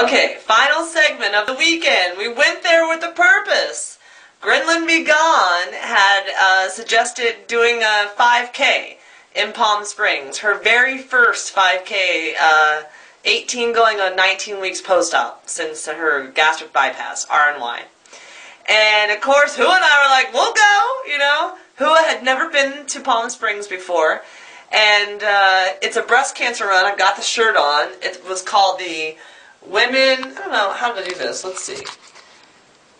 Okay, final segment of the weekend. We went there with a purpose. Grinlin Be Gone had suggested doing a 5K in Palm Springs. Her very first 5K, 18 going on 19 weeks post-op since her gastric bypass, RNY. And of course, Hua and I were like, we'll go, you know. Hua had never been to Palm Springs before. And it's a breast cancer run. I've got the shirt on. It was called the Women, I don't know how to do this. Let's see.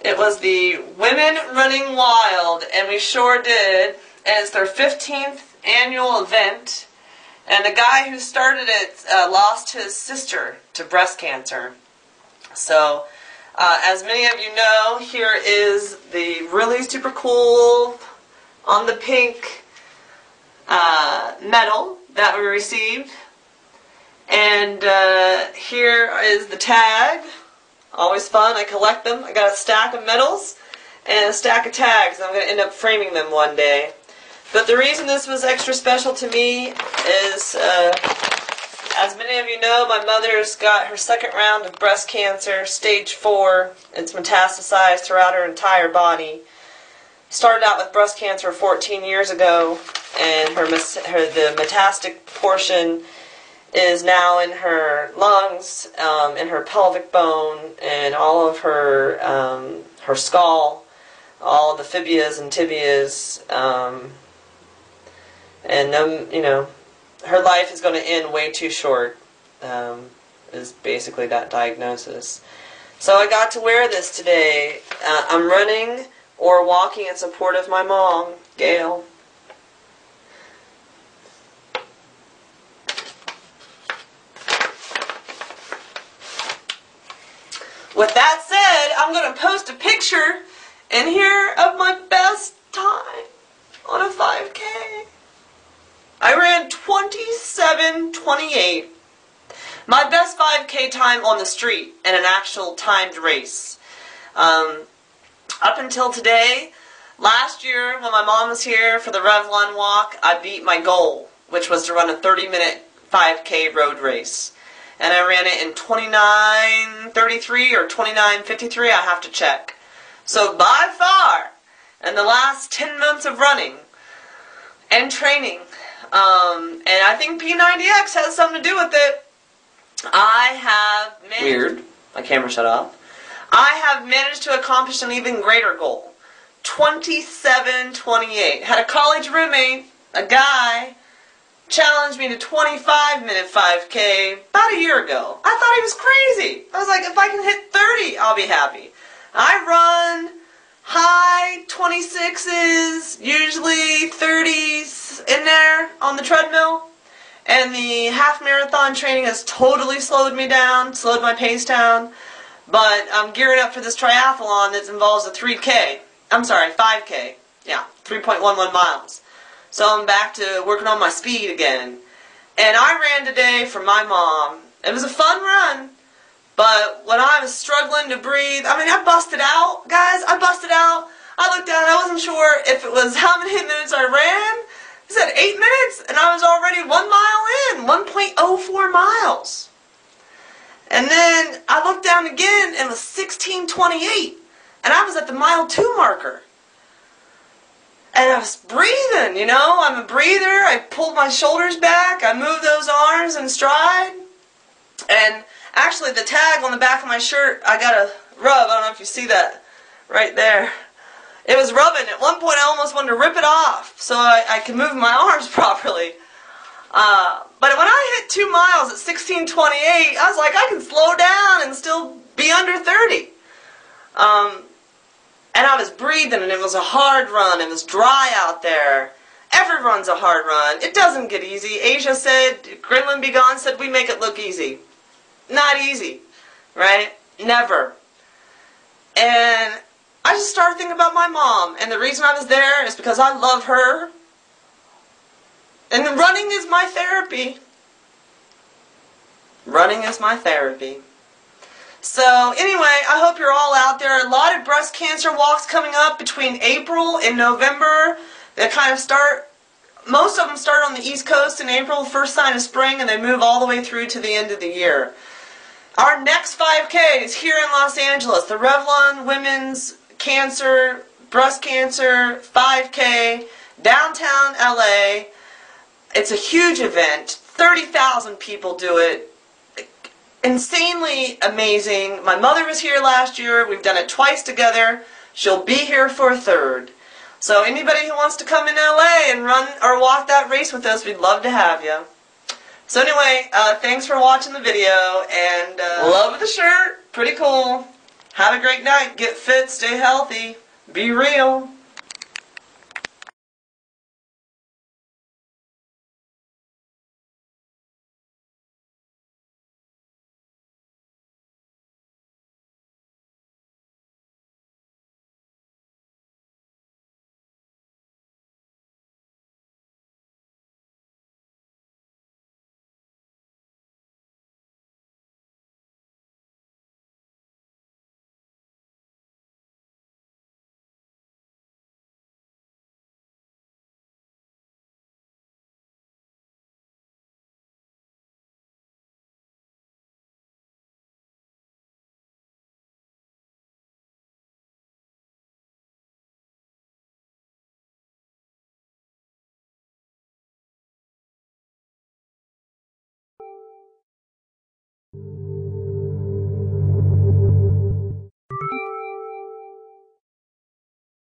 It was the Women Running Wild, and we sure did. And it's their 15th annual event. And the guy who started it lost his sister to breast cancer. So, as many of you know, here is the really super cool on the pink medal that we received. And here is the tag. Always fun. I collect them. I got a stack of medals and a stack of tags. I'm going to end up framing them one day. But the reason this was extra special to me is, as many of you know, my mother's got her second round of breast cancer, stage 4. It's metastasized throughout her entire body. Started out with breast cancer 14 years ago, and the metastatic portion is now in her lungs, in her pelvic bone, and all of her her skull, all the fibulas and tibias, and you know, her life is going to end way too short. Is basically that diagnosis. So I got to wear this today. I'm running or walking in support of my mom, Gail. With that said, I'm going to post a picture in here of my best time on a 5K. I ran 27:28. My best 5K time on the street in an actual timed race. Up until today, last year when my mom was here for the Revlon walk, I beat my goal, which was to run a 30-minute 5K road race. And I ran it in 29:33 or 29:53, I have to check. So by far, in the last 10 months of running and training, and I think P90X has something to do with it, I have managed... Weird. My camera shut off. I have managed to accomplish an even greater goal. 27:28. Had a college roommate, a guy, challenged me to 25-minute 5K about a year ago. I thought he was crazy. I was like, if I can hit 30, I'll be happy. I run high 26s, usually 30s in there on the treadmill. And the half marathon training has totally slowed me down, slowed my pace down. But I'm gearing up for this triathlon that involves a 3K. I'm sorry, 5K. Yeah, 3.11 miles. So I'm back to working on my speed again. And I ran today for my mom. It was a fun run, but when I was struggling to breathe, I mean, I busted out, guys. I busted out. I looked down, I wasn't sure if it was how many minutes I ran. It said 8 minutes, and I was already 1 mile in, 1.04 miles. And then I looked down again, and it was 16:28, and I was at the mile 2 marker. And I was breathing, you know, I'm a breather. I pulled my shoulders back. I moved those arms in stride. And actually the tag on the back of my shirt, I got a rub. I don't know if you see that right there. It was rubbing. At one point I almost wanted to rip it off so I could move my arms properly. But when I hit 2 miles at 16:28, I was like, I can slow down and still be under 30. And I was breathing, and it was a hard run. It was dry out there. Every run's a hard run. It doesn't get easy. Asia said, Grinlin Be Gone said, we make it look easy. Not easy, right? Never. And I just started thinking about my mom. And the reason I was there is because I love her. And running is my therapy. Running is my therapy. So anyway, I hope you're all out there. A lot of breast cancer walks coming up between April and November. They kind of start, most of them start on the East Coast in April, first sign of spring, and they move all the way through to the end of the year. Our next 5K is here in Los Angeles. The Revlon Women's Breast Cancer 5K, downtown LA. It's a huge event. 30,000 people do it. Insanely amazing. My mother was here last year. We've done it twice together. She'll be here for a third. So anybody who wants to come in LA and run or walk that race with us, we'd love to have you. So anyway, thanks for watching the video, and love the shirt. Pretty cool. Have a great night. Get fit, stay healthy, be real.